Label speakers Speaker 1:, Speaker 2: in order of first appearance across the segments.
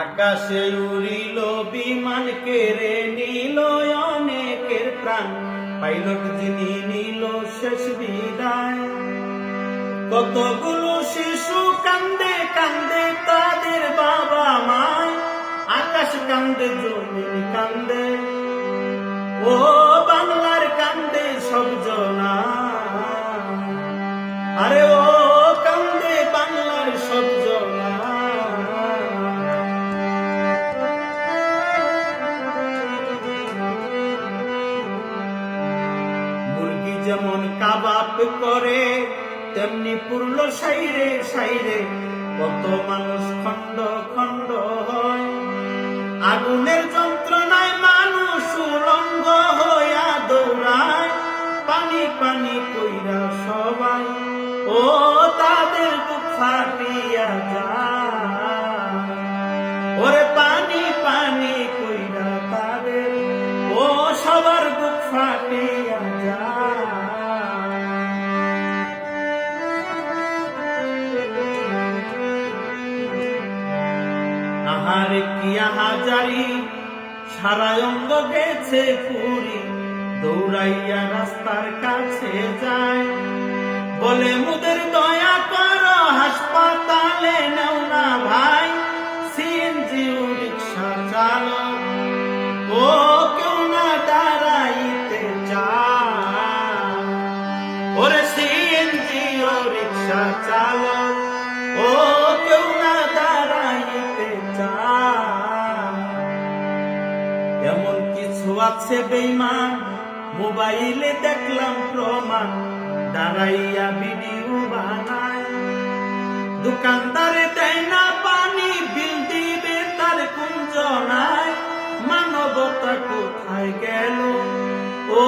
Speaker 1: আকাশে উড়িল বিমান কেড়ে নিল অনেকের প্রাণ, পাইলট যিনি নিল শেষ বিদায়। কতগুলো শিশু কান্দে কান্দে তাদের বাবা মায়, আকাশ কান্দে জমিন কান্দে, ও বাংলার কান্দে সব জনা, আরে ও কান্দে বাংলার সব জনা। মুরগি যেমন কাবাব করে তেমনি পুরল সাইরে সাইরে, কত মানুষ খন্ড খন্ড হয়। আগুনের যন্ত্রণায় মানুষ উলঙ্গ হইয়া দৌড়ায়, পানি পানি কইরা সবাই, ও তাদের বুক ফাটিয়া যায়। ওরে পানি পানি কইরা তাদের, ও সবার বুক ফাটিয়া যায়। আহারে কি আহাজারি, সারা অঙ্গ গেছে পুরি, দৌড়াইয়া রাস্তার কাছে যায়, বলে মুদের দয়া করো হাসপাতালে নেও না ভাই। সিএনজি ও রিক্সা চালক, ও কেউ না দাঁড়াইতে চায়। ওরে সিএনজি ও রিক্সা চালক, ও কেউ না দাঁড়াইতে চায়। এমন কিছু আছে বেঈমান, মোবাইলে দেখলাম প্রমাণ, দাঁড়াইয়া ভিডিও বানায়। দোকানদারে দেয় না পানি, বিল দিবে তার কুঞ্জনায়। মানবতা কোথায় গেল, ও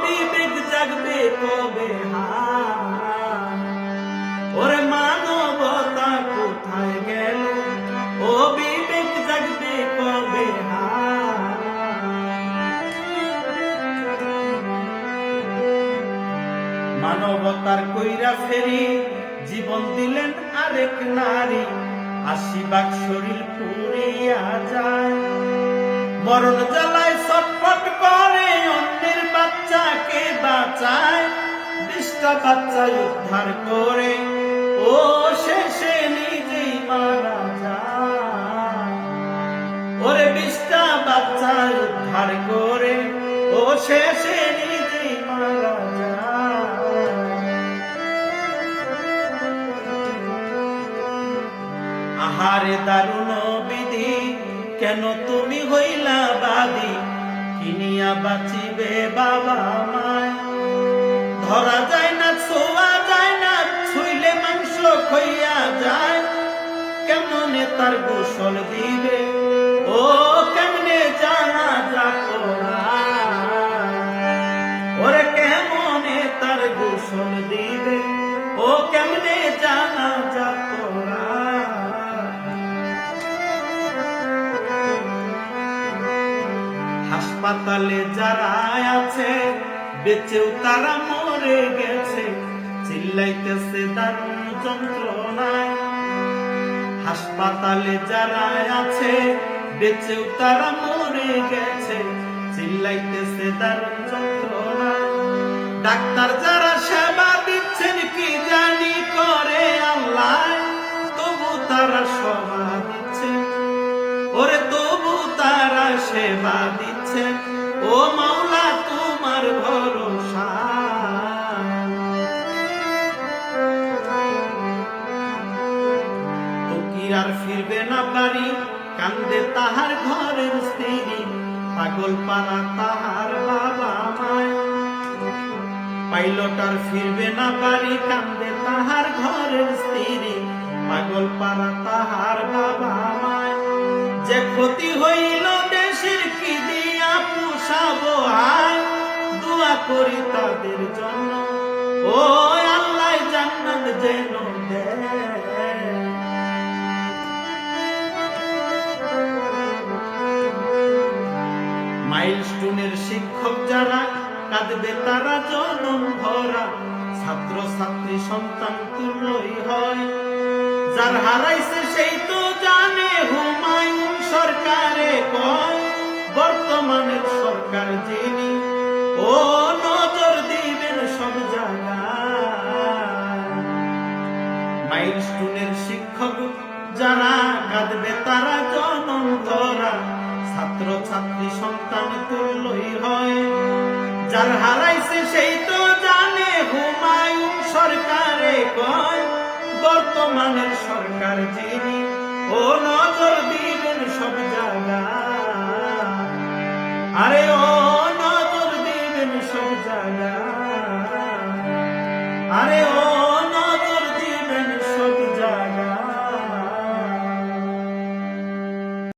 Speaker 1: বিবেক জাগবে কবে হায়। ওরে মানবতা কোথায় গেল, ও বিবেক জাগবে কবে হায়। মানবতার কইরা ফেরি জীবন দিলেন আরেক নারী, ৮০ ভাগ শরীর পুড়িয়া যায়। মরণ জ্বালায় ছটফট করে অন্যের বাচ্চাকে বাঁচায়, ২০টা বাচ্চা উদ্ধার করে, ও শেষে নিজেই মারা যায়। ওরে ২০টা বাচ্চা উদ্ধার করে, ও শেষে নিজেই মারা যায়। আহারে দারুণ বিধি, কেন তুমি হইলা বাদী, কিনিয়া বাঁচিবে বাবা মায়। ধরা যায় না ছোঁয়া যায় না, ছুইলে মাংস খইয়া যায়। কেমনে তার গোসল দিবে, ও কেমনে জানাজা পড়ায়। ওরে কেমনে তার গোসল দিবে, ও কেমনে জানাজা পড়ায়। হাসপাতালে যারা আছে বেঁচেও তারা মরে গেছে, চিল্লাইতেছে দারুণ যন্ত্রণায়। হাসপাতালে যারা আছে বেঁচেও তারা মরে গেছে, চিল্লাইতেছে দারুণ যন্ত্রণায়। ডাক্তার যারা সেবা দিচ্ছেন কি জানি করে আল্লাহ, তবু তারা সেবা দিচ্ছে, ওরে তবু তারা সেবা দিচ্ছে, ও মাওলা তোমার ভরসা। ফকির আর ফিরবে না বাড়ি, কান্দে তাহার ঘরের স্ত্রী, পাগল পাড়া তাহার বাবা মায়। পাইলট আর ফিরবে না বাড়ি, কান্দে তাহার ঘরের স্ত্রী, পাগল পাড়া তাহার বাবা মায়। যে ক্ষতি হইল দেশের কি দিয়া পুষাবো হায়, দোয়া করি তাদের জন্য, ও আল্লাহ জান্নাত যেন দেয়। মাইলস্টোনের শিক্ষক যারা কাঁদবে তারা জনম ভরা, ছাত্র ছাত্রী সন্তান তুল্যই হয়। যার হারাইছে সেই তো জানে হুমায়ুন মাইলস্টোনের শিক্ষক যারা কাঁদবে তারা জনম ধরা, ছাত্র ছাত্রী সন্তান তুল্যই হয়। যার হারাইছে সেই তো জানে, হুমায়ুন সরকারে কয় বর্তমানের সরকার যিনি, ও নজর দিবেন সব জায়গায়, আরে ও নজর দিবেন সব জায়গায়, আরে ও